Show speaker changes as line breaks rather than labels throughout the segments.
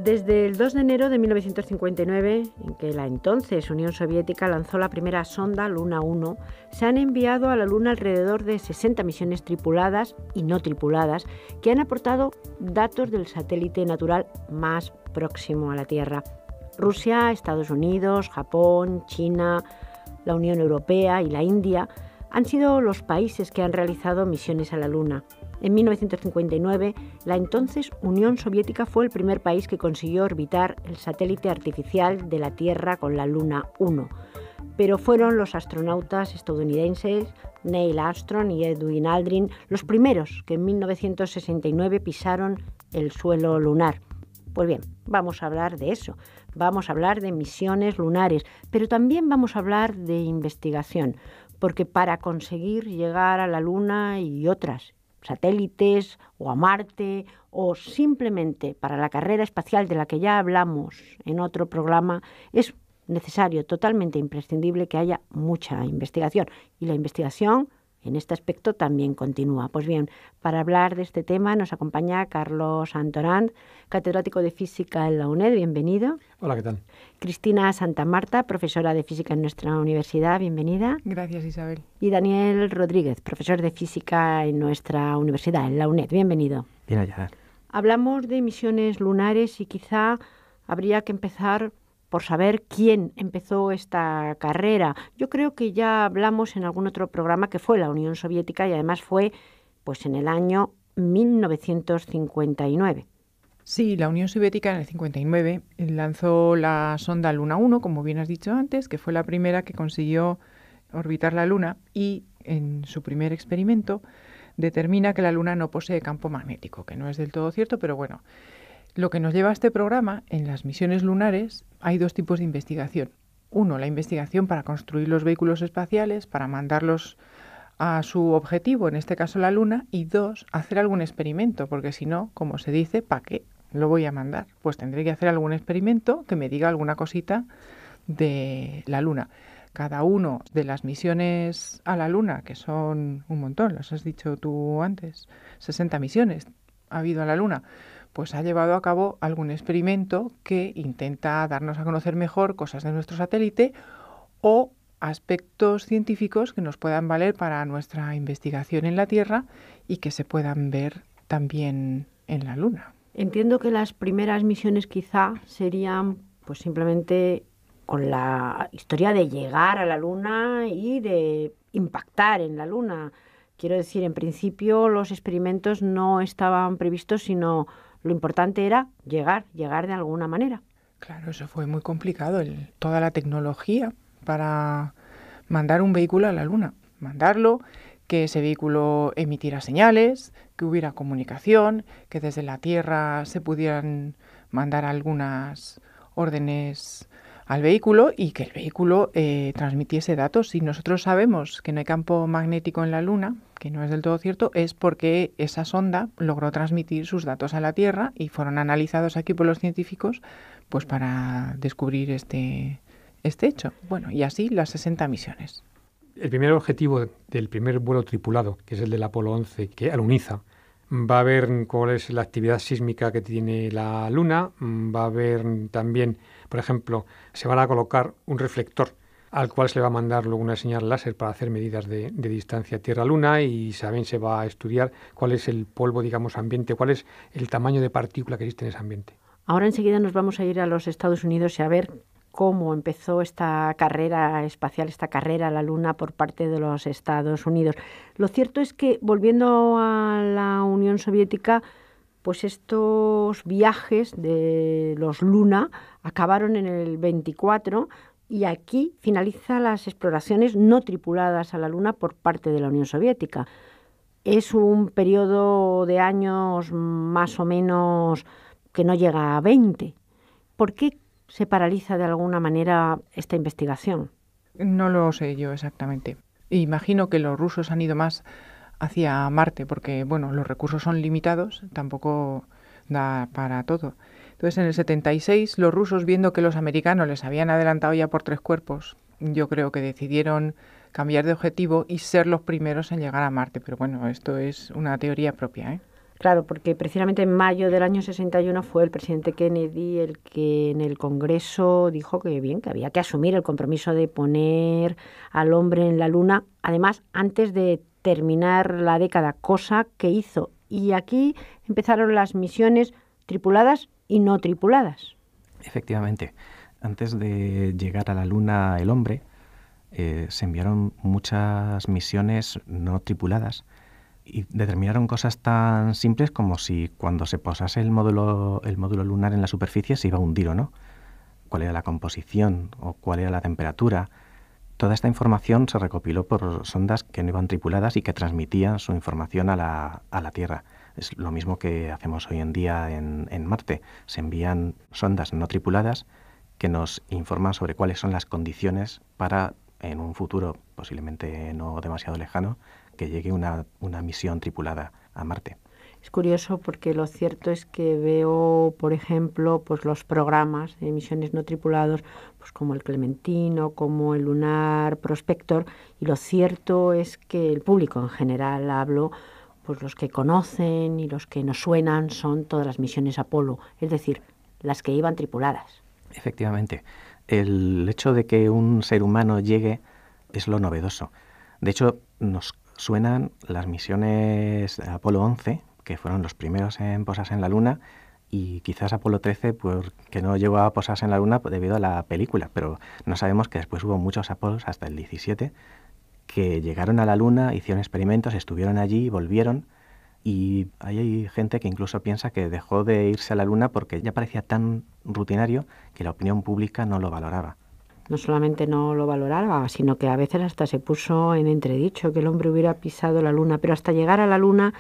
Desde el 2 de enero de 1959, en que la entonces Unión Soviética lanzó la primera sonda Luna 1, se han enviado a la Luna alrededor de 60 misiones tripuladas y no tripuladas que han aportado datos del satélite natural más próximo a la Tierra. Rusia, Estados Unidos, Japón, China, la Unión Europea y la India han sido los países que han realizado misiones a la Luna. En 1959, la entonces Unión Soviética fue el primer país que consiguió orbitar el satélite artificial de la Tierra con la Luna 1. Pero fueron los astronautas estadounidenses Neil Armstrong y Edwin Aldrin los primeros que en 1969 pisaron el suelo lunar. Pues bien, vamos a hablar de eso. Vamos a hablar de misiones lunares, pero también vamos a hablar de investigación, porque para conseguir llegar a la Luna y otras satélites o a Marte o simplemente para la carrera espacial de la que ya hablamos en otro programa, es necesario, totalmente imprescindible que haya mucha investigación. Y la investigación en este aspecto también continúa. Pues bien, para hablar de este tema nos acompaña Carlos Antorand, catedrático de Física en la UNED. Bienvenido.
Hola, ¿qué tal?
Cristina Santamarta, profesora de Física en nuestra universidad. Bienvenida.
Gracias, Isabel.
Y Daniel Rodríguez, profesor de Física en nuestra universidad, en la UNED. Bienvenido.
Bien allá.
Hablamos de misiones lunares y quizá habría que empezar por saber quién empezó esta carrera. Yo creo que ya hablamos en algún otro programa que fue la Unión Soviética y además fue pues en el año 1959.
Sí, la Unión Soviética en el 59 lanzó la sonda Luna 1, como bien has dicho antes, que fue la primera que consiguió orbitar la Luna y en su primer experimento determina que la Luna no posee campo magnético, que no es del todo cierto, pero bueno. Lo que nos lleva a este programa, en las misiones lunares, hay dos tipos de investigación. Uno, la investigación para construir los vehículos espaciales, para mandarlos a su objetivo, en este caso la Luna, y dos, hacer algún experimento, porque si no, como se dice, ¿para qué lo voy a mandar? Pues tendré que hacer algún experimento que me diga alguna cosita de la Luna. Cada uno de las misiones a la Luna, que son un montón, las has dicho tú antes, 60 misiones ha habido a la Luna, pues ha llevado a cabo algún experimento que intenta darnos a conocer mejor cosas de nuestro satélite o aspectos científicos que nos puedan valer para nuestra investigación en la Tierra y que se puedan ver también en la Luna.
Entiendo que las primeras misiones quizá serían pues simplemente con la historia de llegar a la Luna y de impactar en la Luna. Quiero decir, en principio los experimentos no estaban previstos, sino lo importante era llegar de alguna manera.
Claro, eso fue muy complicado, toda la tecnología para mandar un vehículo a la Luna. Mandarlo, que ese vehículo emitiera señales, que hubiera comunicación, que desde la Tierra se pudieran mandar algunas órdenes al vehículo y que el vehículo transmitiese datos. Si nosotros sabemos que no hay campo magnético en la Luna, que no es del todo cierto, es porque esa sonda logró transmitir sus datos a la Tierra y fueron analizados aquí por los científicos pues para descubrir este hecho. Bueno, y así las 60 misiones.
El primer objetivo del primer vuelo tripulado, que es el del Apolo 11, que aluniza, va a ver cuál es la actividad sísmica que tiene la Luna, va a ver también, por ejemplo, se van a colocar un reflector al cual se le va a mandar luego una señal láser para hacer medidas de distancia Tierra-Luna y también se va a estudiar cuál es el polvo, digamos, ambiente, cuál es el tamaño de partícula que existe en ese ambiente.
Ahora enseguida nos vamos a ir a los Estados Unidos y a ver cómo empezó esta carrera espacial, esta carrera a la Luna por parte de los Estados Unidos. Lo cierto es que, volviendo a la Unión Soviética, pues estos viajes de los Luna acabaron en el 24 y aquí finalizan las exploraciones no tripuladas a la Luna por parte de la Unión Soviética. Es un periodo de años más o menos que no llega a 20. ¿Por qué se paraliza de alguna manera esta investigación?
No lo sé yo exactamente. Imagino que los rusos han ido más hacia Marte porque, bueno, los recursos son limitados, tampoco da para todo. Entonces, en el 76, los rusos, viendo que los americanos les habían adelantado ya por 3 cuerpos, yo creo que decidieron cambiar de objetivo y ser los primeros en llegar a Marte. Pero bueno, esto es una teoría propia, ¿eh?
Claro, porque precisamente en mayo del año 61 fue el presidente Kennedy el que en el Congreso dijo que bien, que había que asumir el compromiso de poner al hombre en la Luna, además antes de terminar la década, cosa que hizo. Y aquí empezaron las misiones tripuladas y no tripuladas.
Efectivamente, antes de llegar a la Luna el hombre, se enviaron muchas misiones no tripuladas y determinaron cosas tan simples como si cuando se posase el módulo lunar en la superficie se iba a hundir o no, cuál era la composición o cuál era la temperatura. Toda esta información se recopiló por sondas que no iban tripuladas y que transmitían su información a la Tierra. Es lo mismo que hacemos hoy en día en Marte. Se envían sondas no tripuladas que nos informan sobre cuáles son las condiciones para, en un futuro posiblemente no demasiado lejano, que llegue una misión tripulada a Marte.
Es curioso porque lo cierto es que veo, por ejemplo, pues los programas de misiones no tripulados, pues como el Clementino, como el Lunar Prospector, y lo cierto es que el público en general, hablo, pues los que conocen y los que nos suenan son todas las misiones Apolo, es decir, las que iban tripuladas.
Efectivamente, el hecho de que un ser humano llegue es lo novedoso. De hecho, nos suenan las misiones Apolo 11, que fueron los primeros en posarse en la Luna, y quizás Apolo 13, pues, que no llegó a posarse en la Luna debido a la película, pero no sabemos que después hubo muchos Apolos, hasta el 17, que llegaron a la Luna, hicieron experimentos, estuvieron allí, volvieron, y hay gente que incluso piensa que dejó de irse a la Luna porque ya parecía tan rutinario que la opinión pública no lo valoraba.
No solamente no lo valoraba, sino que a veces hasta se puso en entredicho que el hombre hubiera pisado la Luna, pero hasta llegar a la Luna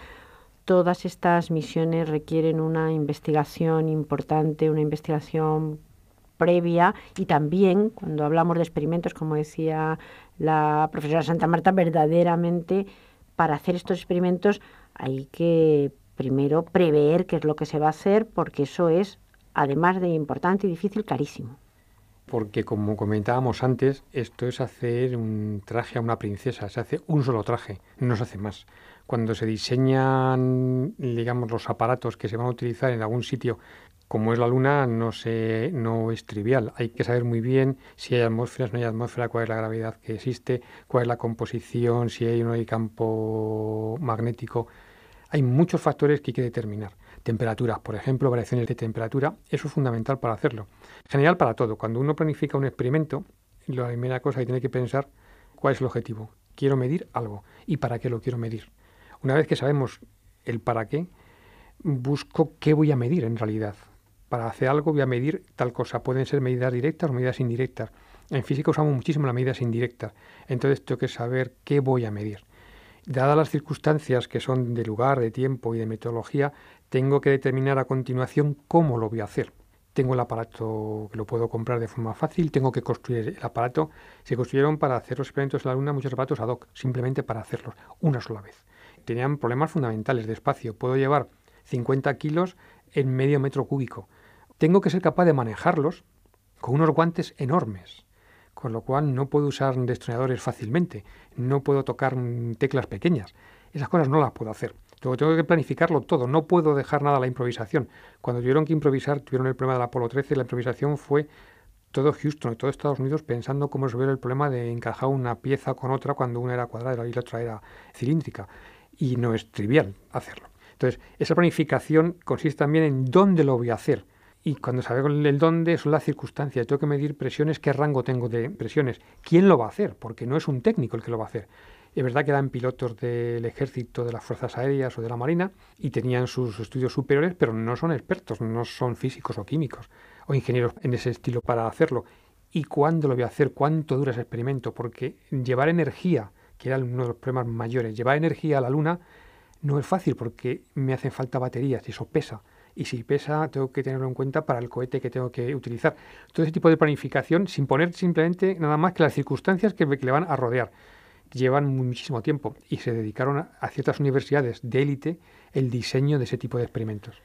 todas estas misiones requieren una investigación importante, una investigación previa, y también cuando hablamos de experimentos, como decía la profesora Santa Marta, verdaderamente para hacer estos experimentos hay que primero prever qué es lo que se va a hacer, porque eso es, además de importante y difícil, carísimo.
Porque como comentábamos antes, esto es hacer un traje a una princesa, se hace un solo traje, no se hace más. Cuando se diseñan, digamos, los aparatos que se van a utilizar en algún sitio, como es la Luna, no es trivial. Hay que saber muy bien si hay atmósferas, no hay atmósfera, cuál es la gravedad que existe, cuál es la composición, si hay o no hay campo magnético. Hay muchos factores que hay que determinar. Temperaturas, por ejemplo, variaciones de temperatura, eso es fundamental para hacerlo. En general, para todo. Cuando uno planifica un experimento, la primera cosa que tiene que pensar, ¿cuál es el objetivo? Quiero medir algo. ¿Y para qué lo quiero medir? Una vez que sabemos el para qué, busco qué voy a medir en realidad. Para hacer algo voy a medir tal cosa. Pueden ser medidas directas o medidas indirectas. En física usamos muchísimo las medidas indirectas. Entonces tengo que saber qué voy a medir. Dadas las circunstancias que son de lugar, de tiempo y de metodología, tengo que determinar a continuación cómo lo voy a hacer. Tengo el aparato que lo puedo comprar de forma fácil, tengo que construir el aparato. Se construyeron para hacer los experimentos en la Luna muchos aparatos ad hoc, simplemente para hacerlos una sola vez. Tenían problemas fundamentales de espacio. Puedo llevar 50 kilos en medio metro cúbico. Tengo que ser capaz de manejarlos con unos guantes enormes, con lo cual no puedo usar destornilladores fácilmente, no puedo tocar teclas pequeñas. Esas cosas no las puedo hacer. Tengo que planificarlo todo, no puedo dejar nada a la improvisación. Cuando tuvieron que improvisar, tuvieron el problema del Apolo 13, la improvisación fue todo Houston y todo Estados Unidos pensando cómo resolver el problema de encajar una pieza con otra cuando una era cuadrada y la otra era cilíndrica. Y no es trivial hacerlo. Entonces, esa planificación consiste también en dónde lo voy a hacer. Y cuando sabemos el dónde, son las circunstancias. Tengo que medir presiones, qué rango tengo de presiones. ¿Quién lo va a hacer? Porque no es un técnico el que lo va a hacer. Es verdad que eran pilotos del ejército, de las fuerzas aéreas o de la marina y tenían sus estudios superiores, pero no son expertos, no son físicos o químicos o ingenieros en ese estilo para hacerlo. ¿Y cuándo lo voy a hacer? ¿Cuánto dura ese experimento? Porque llevar energía, que era uno de los problemas mayores, llevar energía a la Luna no es fácil porque me hacen falta baterías y eso pesa. Y si pesa, tengo que tenerlo en cuenta para el cohete que tengo que utilizar. Todo ese tipo de planificación, sin poner simplemente nada más que las circunstancias que le van a rodear. Llevan muchísimo tiempo y se dedicaron a ciertas universidades de élite el diseño de ese tipo de experimentos.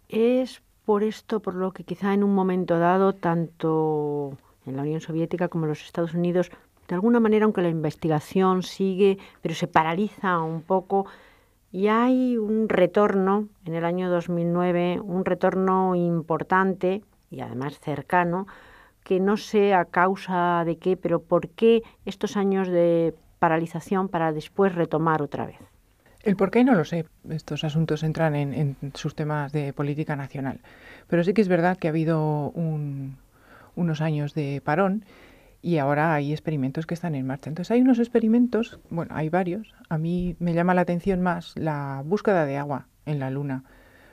Es por esto por lo que quizá en un momento dado, tanto en la Unión Soviética como en los Estados Unidos, de alguna manera, aunque la investigación sigue, pero se paraliza un poco, Y hay un retorno en el año 2009, un retorno importante y además cercano, que no sé a causa de qué, pero por qué estos años de paralización para después retomar otra vez.
El por qué no lo sé. Estos asuntos entran en sus temas de política nacional. Pero sí que es verdad que ha habido unos años de parón y ahora hay experimentos que están en marcha. Entonces hay unos experimentos, bueno, hay varios. A mí me llama la atención más la búsqueda de agua en la Luna.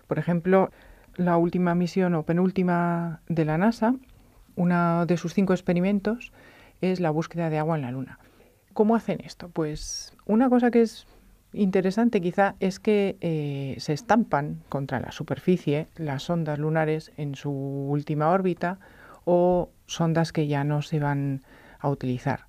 Por ejemplo, la última misión o penúltima de la NASA, uno de sus 5 experimentos es la búsqueda de agua en la Luna. ¿Cómo hacen esto? Pues una cosa que es interesante quizá es que se estampan contra la superficie las sondas lunares en su última órbita o sondas que ya no se van a utilizar.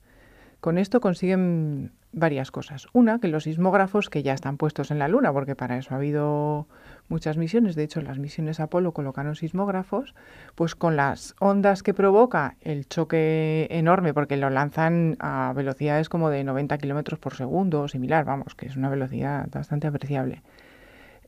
Con esto consiguen varias cosas. Una, que los sismógrafos que ya están puestos en la Luna, porque para eso ha habido muchas misiones, de hecho las misiones Apolo colocaron sismógrafos, pues con las ondas que provoca el choque enorme, porque lo lanzan a velocidades como de 90 kilómetros por segundo o similar, vamos, que es una velocidad bastante apreciable.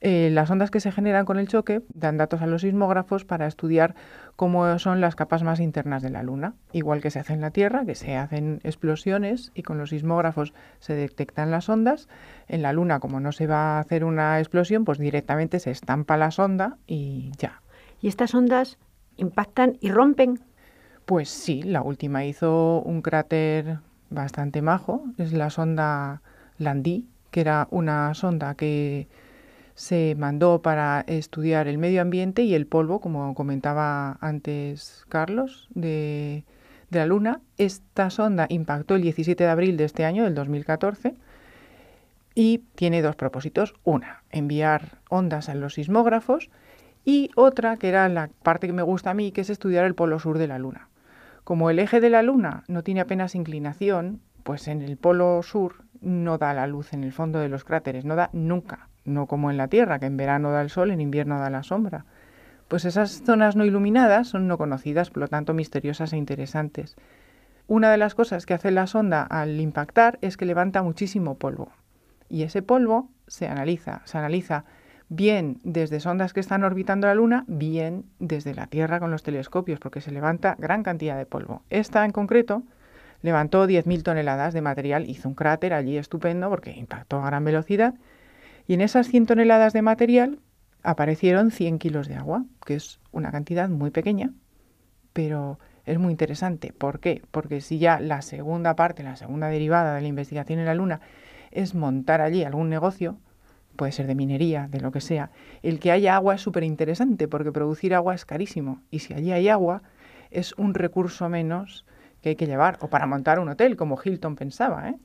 Las ondas que se generan con el choque dan datos a los sismógrafos para estudiar cómo son las capas más internas de la Luna. Igual que se hace en la Tierra, que se hacen explosiones y con los sismógrafos se detectan las ondas. En la Luna, como no se va a hacer una explosión, pues directamente se estampa la sonda y ya.
¿Y estas ondas impactan y rompen?
Pues sí, la última hizo un cráter bastante majo. Es la sonda Landi, que era una sonda que se mandó para estudiar el medio ambiente y el polvo, como comentaba antes Carlos, de la Luna. Esta sonda impactó el 17 de abril de este año, del 2014, y tiene 2 propósitos. Una, enviar ondas a los sismógrafos, y otra, que era la parte que me gusta a mí, que es estudiar el polo sur de la Luna. Como el eje de la Luna no tiene apenas inclinación, pues en el polo sur no da la luz en el fondo de los cráteres, no da nunca. No como en la Tierra, que en verano da el sol, en invierno da la sombra. Pues esas zonas no iluminadas son no conocidas, por lo tanto misteriosas e interesantes. Una de las cosas que hace la sonda al impactar es que levanta muchísimo polvo. Y ese polvo se analiza bien desde sondas que están orbitando la Luna, bien desde la Tierra con los telescopios, porque se levanta gran cantidad de polvo. Esta en concreto levantó 10.000 toneladas de material, hizo un cráter allí estupendo porque impactó a gran velocidad. Y en esas 100 toneladas de material aparecieron 100 kilos de agua, que es una cantidad muy pequeña, pero es muy interesante. ¿Por qué? Porque si ya la segunda parte, la segunda derivada de la investigación en la Luna es montar allí algún negocio, puede ser de minería, de lo que sea, el que haya agua es súper interesante porque producir agua es carísimo. Y si allí hay agua, es un recurso menos que hay que llevar, o para montar un hotel, como Hilton pensaba, ¿eh?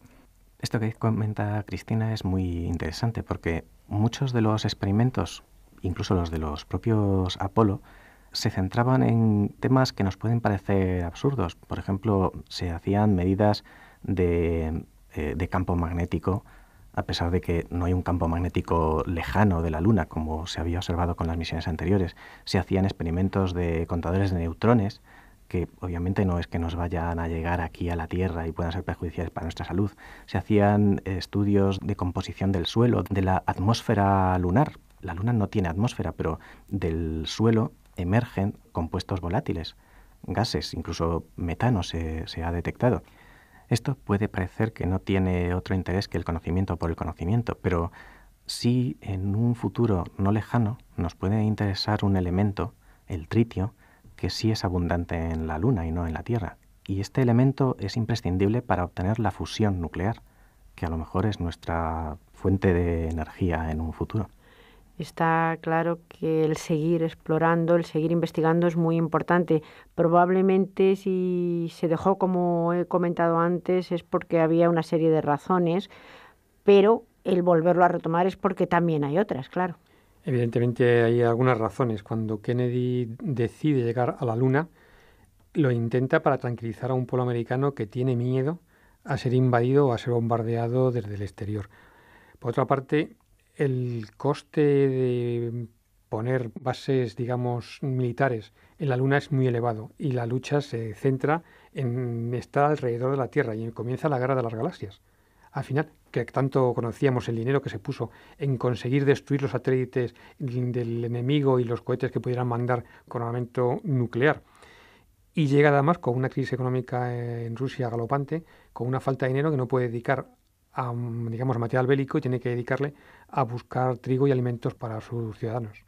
Esto que comenta Cristina es muy interesante porque muchos de los experimentos, incluso los de los propios Apolo, se centraban en temas que nos pueden parecer absurdos. Por ejemplo, se hacían medidas de campo magnético, a pesar de que no hay un campo magnético lejano de la Luna, como se había observado con las misiones anteriores. Se hacían experimentos de contadores de neutrones, que obviamente no es que nos vayan a llegar aquí a la Tierra y puedan ser perjudiciales para nuestra salud. Se hacían estudios de composición del suelo, de la atmósfera lunar. La Luna no tiene atmósfera, pero del suelo emergen compuestos volátiles, gases, incluso metano se ha detectado. Esto puede parecer que no tiene otro interés que el conocimiento por el conocimiento, pero sí en un futuro no lejano nos puede interesar un elemento, el tritio, que sí es abundante en la Luna y no en la Tierra. Y este elemento es imprescindible para obtener la fusión nuclear, que a lo mejor es nuestra fuente de energía en un futuro.
Está claro que el seguir explorando, el seguir investigando es muy importante. Probablemente si se dejó, como he comentado antes, es porque había una serie de razones, pero el volverlo a retomar es porque también hay otras, claro.
Evidentemente hay algunas razones. Cuando Kennedy decide llegar a la Luna, lo intenta para tranquilizar a un pueblo americano que tiene miedo a ser invadido o a ser bombardeado desde el exterior. Por otra parte, el coste de poner bases, digamos, militares en la Luna es muy elevado y la lucha se centra en estar alrededor de la Tierra y comienza la guerra de las galaxias. al final, que tanto conocíamos el dinero que se puso en conseguir destruir los satélites del enemigo y los cohetes que pudieran mandar con armamento nuclear. Y llega además con una crisis económica en Rusia galopante, con una falta de dinero que no puede dedicar a, digamos, material bélico y tiene que dedicarle a buscar trigo y alimentos para sus ciudadanos.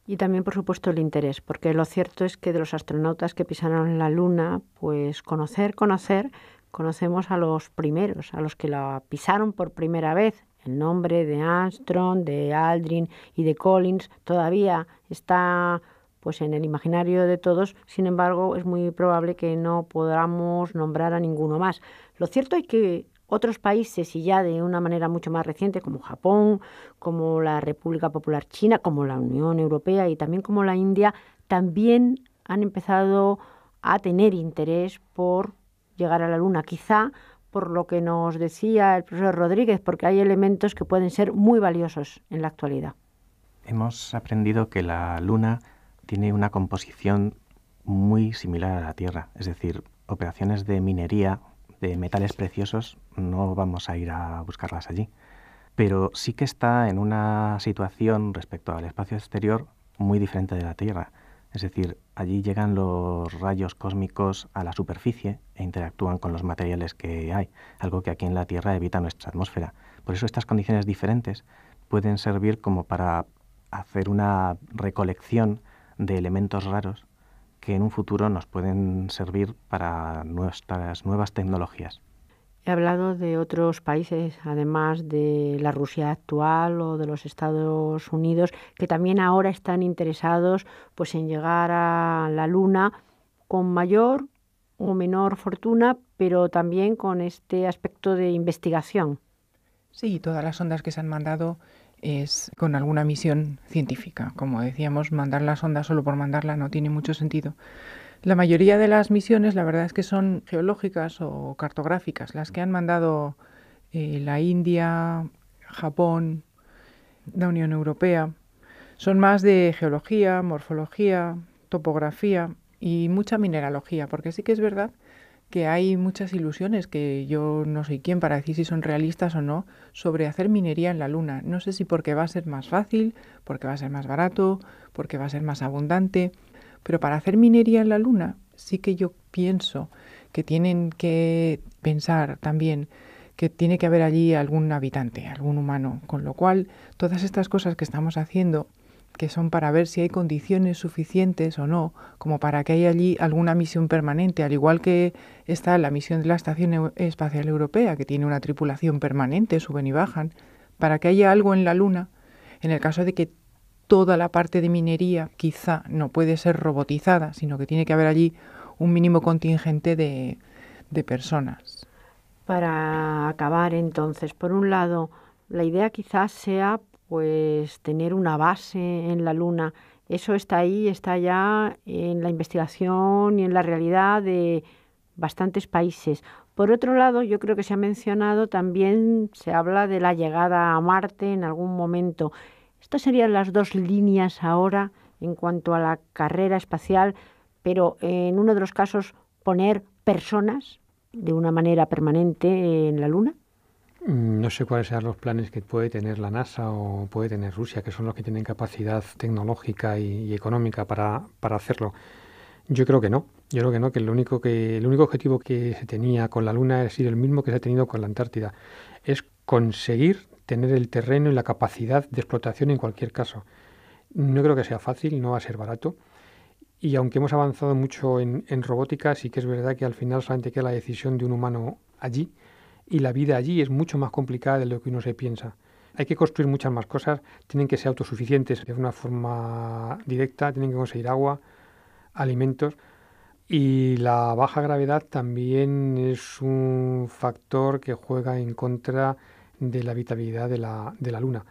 Y también, por supuesto, el interés, porque lo cierto es que de los astronautas que pisaron la Luna, pues conocemos a los primeros, a los que la pisaron por primera vez. El nombre de Armstrong, de Aldrin y de Collins todavía está pues en el imaginario de todos. Sin embargo, es muy probable que no podamos nombrar a ninguno más. Lo cierto es que otros países, y ya de una manera mucho más reciente, como Japón, como la República Popular China, como la Unión Europea y también como la India, también han empezado a tener interés por llegar a la Luna. Quizá por lo que nos decía el profesor Rodríguez, porque hay elementos que pueden ser muy valiosos en la actualidad.
Hemos aprendido que la Luna tiene una composición muy similar a la Tierra, es decir, operaciones de minería de metales preciosos no vamos a ir a buscarlas allí, pero sí que está en una situación respecto al espacio exterior muy diferente de la Tierra. Es decir, allí llegan los rayos cósmicos a la superficie e interactúan con los materiales que hay, algo que aquí en la Tierra evita nuestra atmósfera. Por eso estas condiciones diferentes pueden servir como para hacer una recolección de elementos raros que en un futuro nos pueden servir para nuestras nuevas tecnologías.
He hablado de otros países, además de la Rusia actual o de los Estados Unidos, que también ahora están interesados pues, en llegar a la Luna con mayor o menor fortuna, pero también con este aspecto de investigación.
Sí, todas las sondas que se han mandado es con alguna misión científica. Como decíamos, mandar la sonda solo por mandarla no tiene mucho sentido. La mayoría de las misiones, la verdad es que son geológicas o cartográficas. Las que han mandado la India, Japón, la Unión Europea, son más de geología, morfología, topografía y mucha mineralogía, porque sí que es verdad que hay muchas ilusiones, que yo no soy quién para decir si son realistas o no, sobre hacer minería en la Luna. No sé si porque va a ser más fácil, porque va a ser más barato, porque va a ser más abundante, pero para hacer minería en la Luna sí que yo pienso que tienen que pensar también que tiene que haber allí algún habitante, algún humano, con lo cual todas estas cosas que estamos haciendo, que son para ver si hay condiciones suficientes o no, como para que haya allí alguna misión permanente, al igual que está la misión de la Estación Espacial Europea, que tiene una tripulación permanente, suben y bajan, para que haya algo en la Luna, en el caso de que toda la parte de minería quizá no puede ser robotizada, sino que tiene que haber allí un mínimo contingente de personas.
Para acabar entonces, por un lado, la idea quizás sea pues tener una base en la Luna. Eso está ahí, está ya en la investigación y en la realidad de bastantes países. Por otro lado, yo creo que se ha mencionado también, se habla de la llegada a Marte en algún momento. Estas serían las dos líneas ahora en cuanto a la carrera espacial, pero en uno de los casos poner personas de una manera permanente en la Luna.
No sé cuáles serán los planes que puede tener la NASA o puede tener Rusia, que son los que tienen capacidad tecnológica y económica para hacerlo. Yo creo que no. Yo creo que no, que el único objetivo que se tenía con la Luna ha sido el mismo que se ha tenido con la Antártida. Es conseguir tener el terreno y la capacidad de explotación en cualquier caso. No creo que sea fácil, no va a ser barato. Y aunque hemos avanzado mucho en robótica, sí que es verdad que al final solamente queda la decisión de un humano allí. Y la vida allí es mucho más complicada de lo que uno se piensa. Hay que construir muchas más cosas, tienen que ser autosuficientes de una forma directa, tienen que conseguir agua, alimentos. Y la baja gravedad también es un factor que juega en contra de la habitabilidad de la Luna.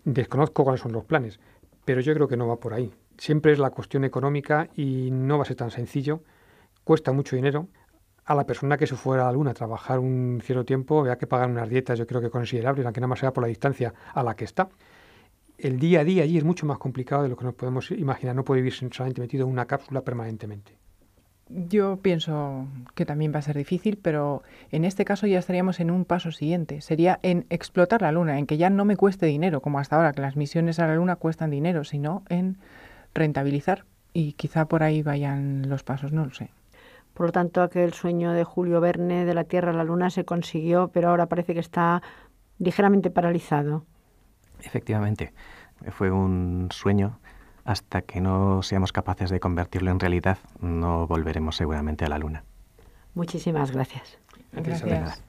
Desconozco cuáles son los planes, pero yo creo que no va por ahí. Siempre es la cuestión económica y no va a ser tan sencillo. Cuesta mucho dinero. A la persona que se fuera a la Luna a trabajar un cierto tiempo, había que pagar unas dietas, yo creo que considerables, aunque nada más sea por la distancia a la que está. El día a día allí es mucho más complicado de lo que nos podemos imaginar. No puede vivir solamente metido en una cápsula permanentemente.
Yo pienso que también va a ser difícil, pero en este caso ya estaríamos en un paso siguiente. Sería en explotar la Luna, en que ya no me cueste dinero, como hasta ahora, que las misiones a la Luna cuestan dinero, sino en rentabilizar. Y quizá por ahí vayan los pasos, no lo sé.
Por lo tanto, aquel sueño de Julio Verne de la Tierra a la Luna se consiguió, pero ahora parece que está ligeramente paralizado.
Efectivamente, fue un sueño. Hasta que no seamos capaces de convertirlo en realidad, no volveremos seguramente a la Luna.
Muchísimas gracias.
Gracias.